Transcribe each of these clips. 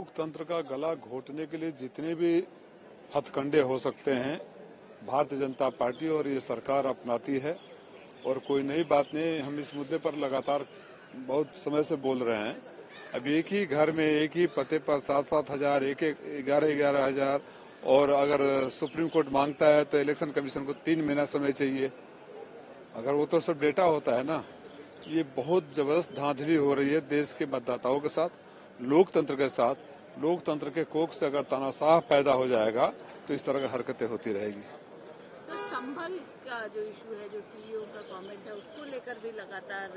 लोकतंत्र का गला घोटने के लिए जितने भी हथकंडे हो सकते हैं भारतीय जनता पार्टी और ये सरकार अपनाती है। और कोई नई बात नहीं, हम इस मुद्दे पर लगातार बहुत समय से बोल रहे हैं। अब एक ही घर में एक ही पते पर 7-7 हजार, एक 11-11 हजार, और अगर सुप्रीम कोर्ट मांगता है तो इलेक्शन कमीशन को 3 महीना समय चाहिए। अगर वो तो सब डेटा होता है ना। ये बहुत जबरदस्त धांधली हो रही है देश के मतदाताओं के साथ, लोकतंत्र के साथ। लोकतंत्र के कोख से अगर तानाशाह पैदा हो जाएगा तो इस तरह की हरकतें होती रहेगी। सर, संभल का जो इशू है, जो सीईओ का कमेंट है, उसको लेकर भी लगातार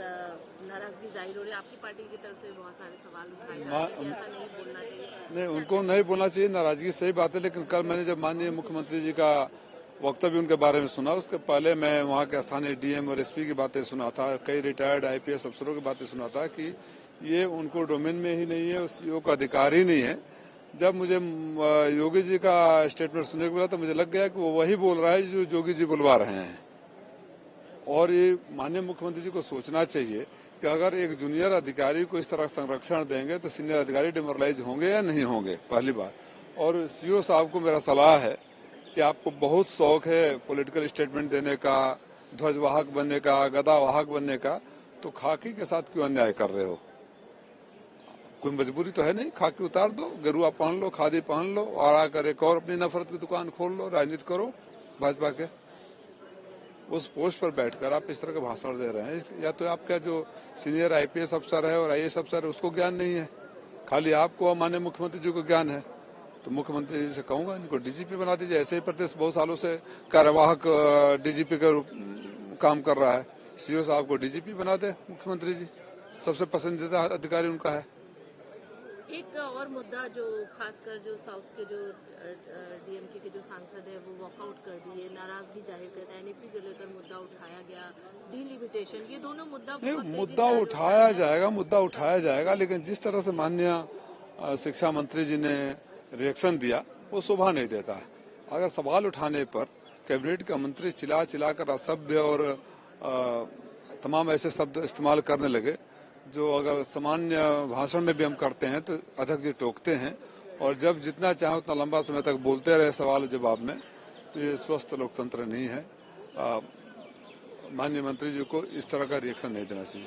नाराजगी जाहिर हो रही है। आपकी पार्टी की तरफ से बहुत सारे सवाल उठाए जा रहे हैं कि ऐसा नहीं बोलना चाहिए। नहीं, उनको नहीं बोलना चाहिए, नाराजगी सही बात है। लेकिन कल मैंने जब माननीय मुख्यमंत्री जी का वक्तव्य उनके बारे में सुना, उसके पहले मैं वहाँ के स्थानीय डीएम और एसपी की बातें सुना था, कई रिटायर्ड आईपीएस अफसरों की बातें सुना था कि ये उनको डोमेन में ही नहीं है, उस सीईओ का अधिकार ही नहीं है। जब मुझे योगी जी का स्टेटमेंट सुनने को मिला तो मुझे लग गया कि वो वही बोल रहा है जो योगी जी बुलवा रहे हैं। और ये माननीय मुख्यमंत्री जी को सोचना चाहिए कि अगर एक जूनियर अधिकारी को इस तरह संरक्षण देंगे तो सीनियर अधिकारी डिमोरलाइज होंगे या नहीं होंगे, पहली बात। और सीईओ साहब को मेरा सलाह है कि आपको बहुत शौक है पॉलिटिकल स्टेटमेंट देने का, ध्वजवाहक बनने का, गदावाहक बनने का, तो खाकी के साथ क्यों अन्याय कर रहे हो? कोई मजबूरी तो है नहीं, खाकी उतार दो, गेरुआ पहन लो, खादी पहन लो और आकर एक और अपनी नफरत की दुकान खोल लो, राजनीति करो भाजपा के। उस पोस्ट पर बैठकर आप इस तरह के भाषण दे रहे हैं। या तो आपका जो सीनियर आईपीएस अफसर है और आईएएस अफसर है उसको ज्ञान नहीं है, खाली आपको माननीय मुख्यमंत्री जी को ज्ञान है। तो मुख्यमंत्री जी से कहूंगा इनको डीजीपी बना दीजिए। ऐसे ही प्रदेश बहुत सालों से कार्यवाहक डीजीपी का काम कर रहा है। सीईओ साहब को डीजीपी बना दे मुख्यमंत्री जी, सबसे पसंदीदा अधिकारी उनका है। एक और मुद्दा जो खासकर जो साउथ के जो डीएमके के जो सांसद है वो वॉकआउट कर दिए, नाराजगी जाहिर करते हैं, एनईपी को लेकर मुद्दा उठाया गया, डिलिमिटेशन, ये दोनों मुद्दा मुद्दा उठाया जाएगा, लेकिन जिस तरह से माननीय शिक्षा मंत्री जी ने रिएक्शन दिया वो शोभा नहीं देता है। अगर सवाल उठाने पर कैबिनेट का मंत्री चिल्ला कर असभ्य और तमाम ऐसे शब्द इस्तेमाल करने लगे जो अगर सामान्य भाषण में भी हम करते हैं तो अध्यक्ष जी टोकते हैं, और जब जितना चाहे उतना लंबा समय तक बोलते रहे सवाल जवाब में, तो ये स्वस्थ लोकतंत्र नहीं है। माननीय मंत्री जी को इस तरह का रिएक्शन नहीं देना चाहिए।